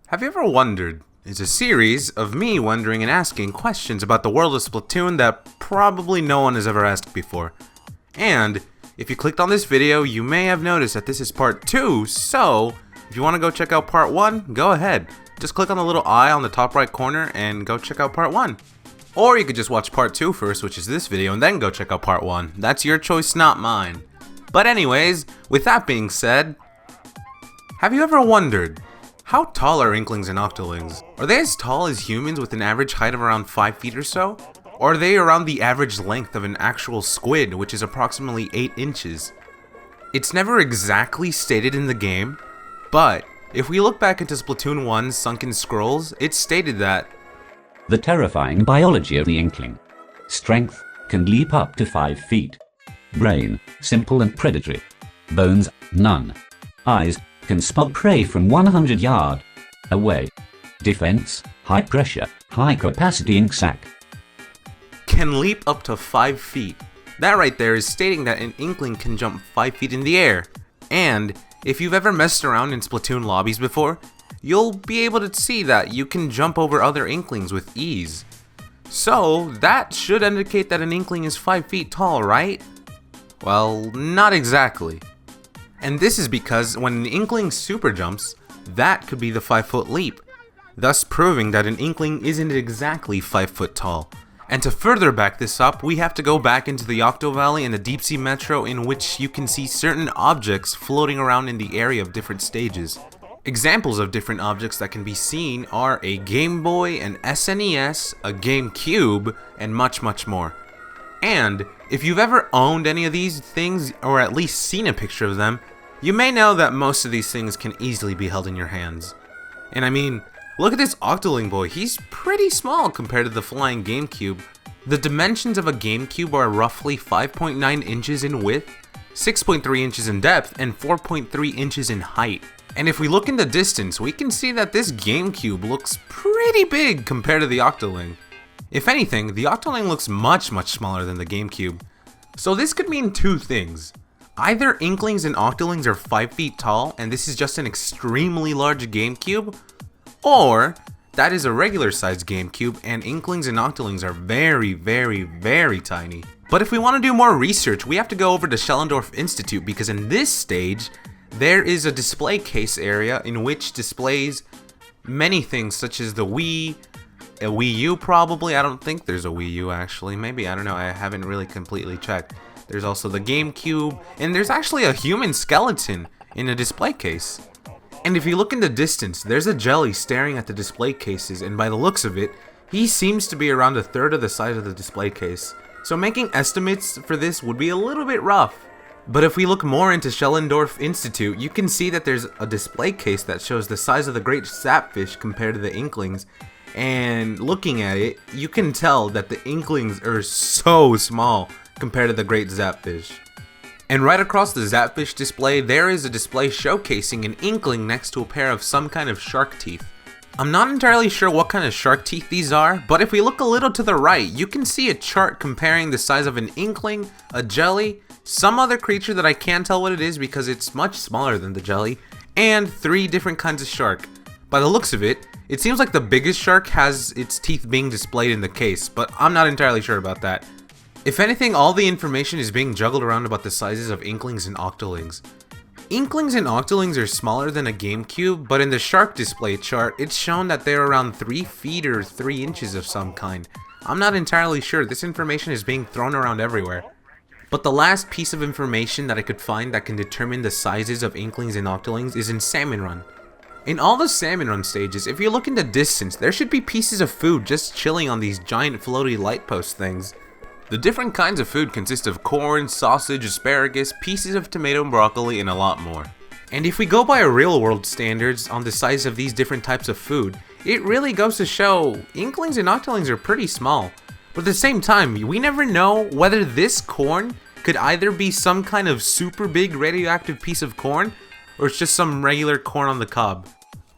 Have you ever wondered? It's a series of me wondering and asking questions about the world of Splatoon that probably no one has ever asked before. And if you clicked on this video, you may have noticed that this is part 2, so if you want to go check out part 1, go ahead. Just click on the little eye on the top right corner and go check out part 1. Or you could just watch part 2 first, which is this video, and then go check out part 1. That's your choice, not mine. But anyways, with that being said, have you ever wondered, how tall are Inklings and Octolings? Are they as tall as humans with an average height of around 5 feet or so? Or are they around the average length of an actual squid, which is approximately 8 inches? It's never exactly stated in the game, but if we look back into Splatoon 1's Sunken Scrolls, it's stated that the terrifying biology of the Inkling. Strength, can leap up to 5 feet. Brain, simple and predatory. Bones, none. Eyes, can spot prey from 100 yards away. Defense, high pressure, high capacity ink sac. Can leap up to 5 feet. That right there is stating that an Inkling can jump 5 feet in the air. And if you've ever messed around in Splatoon lobbies before, you'll be able to see that you can jump over other Inklings with ease. So that should indicate that an Inkling is 5 feet tall, right? Well, not exactly. And this is because when an Inkling super jumps, that could be the 5-foot leap, thus proving that an Inkling isn't exactly 5 foot tall. And to further back this up, we have to go back into the Octo Valley and the Deep Sea Metro, in which you can see certain objects floating around in the area of different stages. Examples of different objects that can be seen are a Game Boy, an SNES, a GameCube, and much more. And if you've ever owned any of these things, or at least seen a picture of them, you may know that most of these things can easily be held in your hands. And I mean, look at this Octoling boy, he's pretty small compared to the flying GameCube. The dimensions of a GameCube are roughly 5.9 inches in width, 6.3 inches in depth, and 4.3 inches in height. And if we look in the distance, we can see that this GameCube looks pretty big compared to the Octoling. If anything, the Octoling looks much smaller than the GameCube. So this could mean two things. Either Inklings and Octolings are 5 feet tall and this is just an extremely large GameCube, or that is a regular sized GameCube and Inklings and Octolings are very tiny. But if we want to do more research, we have to go over to Schellendorf Institute, because in this stage, there is a display case area in which displays many things such as the Wii, a Wii U probably. I don't think there's a Wii U actually, maybe, I don't know, I haven't really completely checked. There's also the GameCube, and there's actually a human skeleton in a display case. And if you look in the distance, there's a jelly staring at the display cases, and by the looks of it, he seems to be around a third of the size of the display case. So making estimates for this would be a little bit rough. But if we look more into Schellendorf Institute, you can see that there's a display case that shows the size of the great sapfish compared to the Inklings. And looking at it, you can tell that the Inklings are so small compared to the great Zapfish. And right across the Zapfish display, there is a display showcasing an Inkling next to a pair of some kind of shark teeth. I'm not entirely sure what kind of shark teeth these are, but if we look a little to the right, you can see a chart comparing the size of an Inkling, a jelly, some other creature that I can't tell what it is because it's much smaller than the jelly, and 3 different kinds of shark. By the looks of it, it seems like the biggest shark has its teeth being displayed in the case, but I'm not entirely sure about that. If anything, all the information is being juggled around about the sizes of Inklings and Octolings. Inklings and Octolings are smaller than a GameCube, but in the shark display chart, it's shown that they're around 3 feet or 3 inches of some kind. I'm not entirely sure, this information is being thrown around everywhere. But the last piece of information that I could find that can determine the sizes of Inklings and Octolings is in Salmon Run. In all the Salmon Run stages, if you look in the distance, there should be pieces of food just chilling on these giant floaty light post things. The different kinds of food consist of corn, sausage, asparagus, pieces of tomato and broccoli, and a lot more. And if we go by real world standards on the size of these different types of food, it really goes to show Inklings and Octolings are pretty small. But at the same time, we never know whether this corn could either be some kind of super big radioactive piece of corn, or it's just some regular corn on the cob.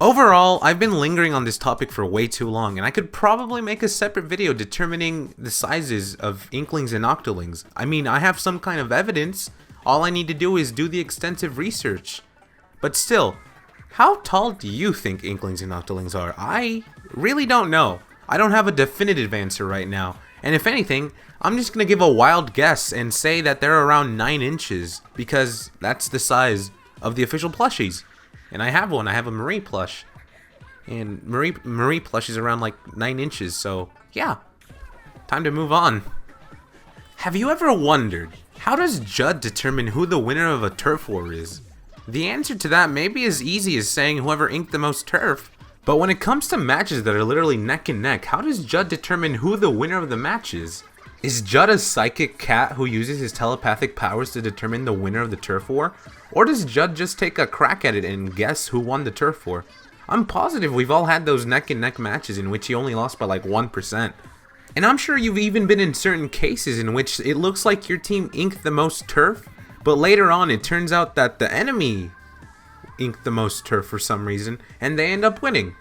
Overall, I've been lingering on this topic for way too long, and I could probably make a separate video determining the sizes of Inklings and Octolings. I mean, I have some kind of evidence, all I need to do is do the extensive research. But still, How tall do you think Inklings and Octolings are? I really don't know. I don't have a definitive answer right now. And if anything, I'm just gonna give a wild guess and say that they're around 9 inches because that's the size of the official plushies. And I have one. I have a Marie plush. And Marie plush is around like 9 inches, so yeah. Time to move on. Have you ever wondered, how does Judd determine who the winner of a turf war is? The answer to that may be as easy as saying whoever inked the most turf. But when it comes to matches that are literally neck and neck, how does Judd determine who the winner of the match is? Is Judd a psychic cat who uses his telepathic powers to determine the winner of the turf war? Or does Judd just take a crack at it and guess who won the turf war? I'm positive we've all had those neck and neck matches in which he only lost by like 1%. And I'm sure you've even been in certain cases in which it looks like your team inked the most turf, but later on it turns out that the enemy inked the most turf for some reason, and they end up winning.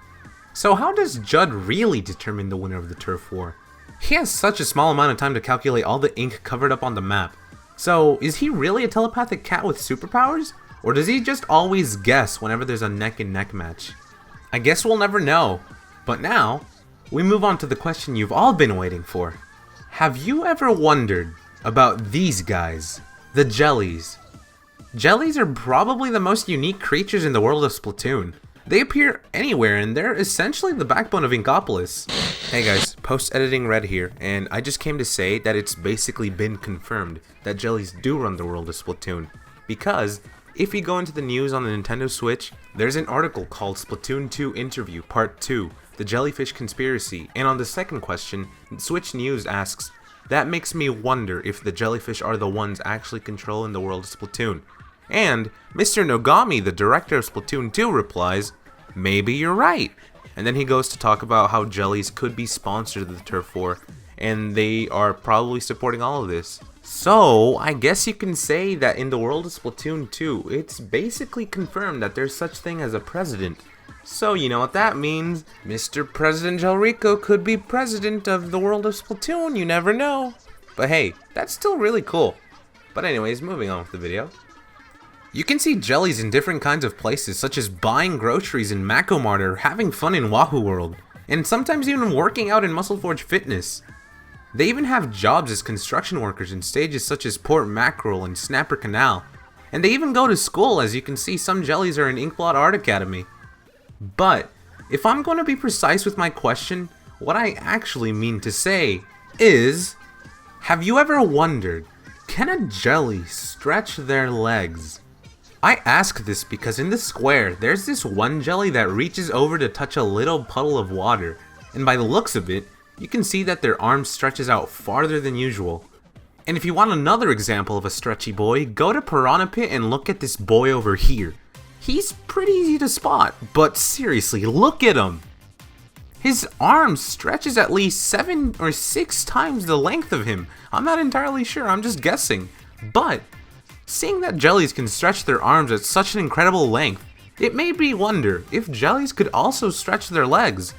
So how does Judd really determine the winner of the turf war? He has such a small amount of time to calculate all the ink covered up on the map. So is he really a telepathic cat with superpowers? Or does he just always guess whenever there's a neck and neck match? I guess we'll never know. But now, we move on to the question you've all been waiting for. Have you ever wondered about these guys? The jellies. Jellies are probably the most unique creatures in the world of Splatoon. They appear anywhere and they're essentially the backbone of Inkopolis. Hey guys, post-editing Red here, and I just came to say that it's basically been confirmed that jellies do run the world of Splatoon. Because, if you go into the news on the Nintendo Switch, there's an article called Splatoon 2 Interview Part 2, The Jellyfish Conspiracy, and on the second question, Switch News asks, that makes me wonder if the jellyfish are the ones actually controlling the world of Splatoon. And Mr. Nogami, the director of Splatoon 2, replies, maybe you're right. And then he goes to talk about how jellies could be sponsors of the turf war, and they are probably supporting all of this. So, I guess you can say that in the world of Splatoon 2, it's basically confirmed that there's such thing as a president. So, you know what that means. Mr. President Gelrico could be president of the world of Splatoon, you never know. But hey, that's still really cool. But anyways, moving on with the video. You can see jellies in different kinds of places, such as buying groceries in Mako Mart or having fun in Wahoo World, and sometimes even working out in Muscle Forge Fitness. They even have jobs as construction workers in stages such as Port Mackerel and Snapper Canal, and they even go to school. As you can see, some jellies are in Inkblot Art Academy. But, if I'm going to be precise with my question, what I actually mean to say is, have you ever wondered, can a jelly stretch their legs? I ask this because in the square, there's this one jelly that reaches over to touch a little puddle of water, and by the looks of it, you can see that their arm stretches out farther than usual. And if you want another example of a stretchy boy, go to Piranha Pit and look at this boy over here. He's pretty easy to spot, but seriously, look at him. His arm stretches at least 7 or 6 times the length of him. I'm not entirely sure, I'm just guessing. But, seeing that jellies can stretch their arms at such an incredible length, it made me wonder if jellies could also stretch their legs.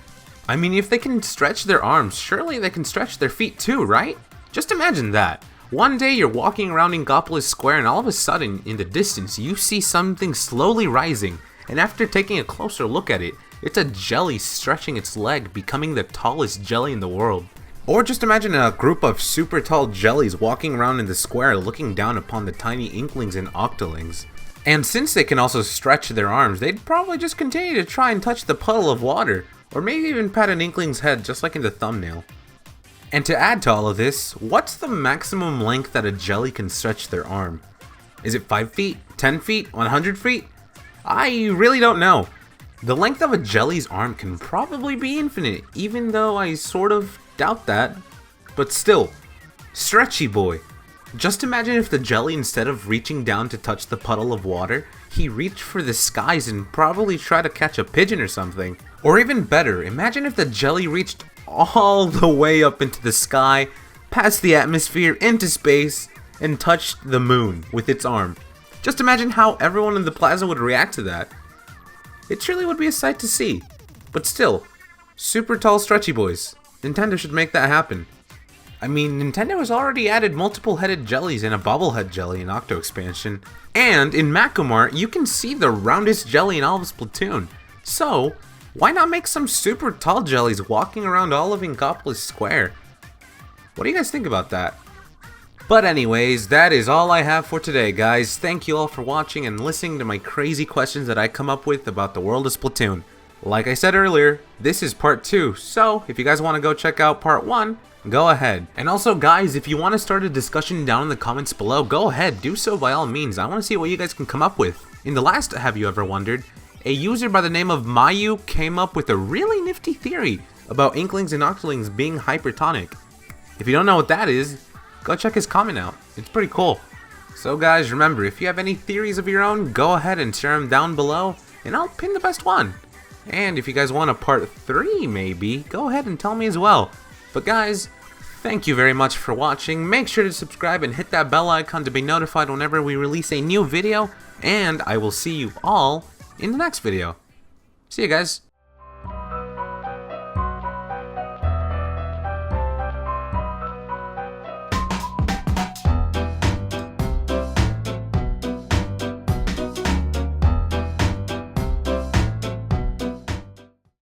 I mean, if they can stretch their arms, surely they can stretch their feet too, right? Just imagine that. One day you're walking around Inkopolis Square and all of a sudden, in the distance, you see something slowly rising, and after taking a closer look at it, it's a jelly stretching its leg, becoming the tallest jelly in the world. Or just imagine a group of super tall jellies walking around in the square looking down upon the tiny Inklings and Octolings. And since they can also stretch their arms, they'd probably just continue to try and touch the puddle of water, or maybe even pat an Inkling's head just like in the thumbnail. And to add to all of this, what's the maximum length that a jelly can stretch their arm? Is it 5 feet, 10 feet, 100 feet? I really don't know. The length of a jelly's arm can probably be infinite, even though I sort of doubt that. But still, stretchy boy. Just imagine if the jelly, instead of reaching down to touch the puddle of water, he reached for the skies and probably tried to catch a pigeon or something. Or even better, imagine if the jelly reached all the way up into the sky, past the atmosphere, into space, and touched the moon with its arm. Just imagine how everyone in the plaza would react to that. It surely would be a sight to see. But still, super tall stretchy boys. Nintendo should make that happen. I mean, Nintendo has already added multiple headed jellies and a bobblehead jelly in Octo Expansion. And in Macomart, you can see the roundest jelly in all of Splatoon. So, why not make some super tall jellies walking around all of Inkopolis Square? What do you guys think about that? But anyways, that is all I have for today, guys. Thank you all for watching and listening to my crazy questions that I come up with about the world of Splatoon. Like I said earlier, this is part 2, so if you guys want to go check out part 1, go ahead. And also guys, if you want to start a discussion down in the comments below, go ahead, do so by all means. I want to see what you guys can come up with. In the last Have You Ever Wondered, a user by the name of hyew came up with a really nifty theory about Inklings and Octolings being hypertonic. If you don't know what that is, go check his comment out. It's pretty cool. So guys, remember, if you have any theories of your own, go ahead and share them down below, and I'll pin the best one. And if you guys want a part 3 maybe, go ahead and tell me as well. But guys, thank you very much for watching. Make sure to subscribe and hit that bell icon to be notified whenever we release a new video, and I will see you all in the next video. See you guys.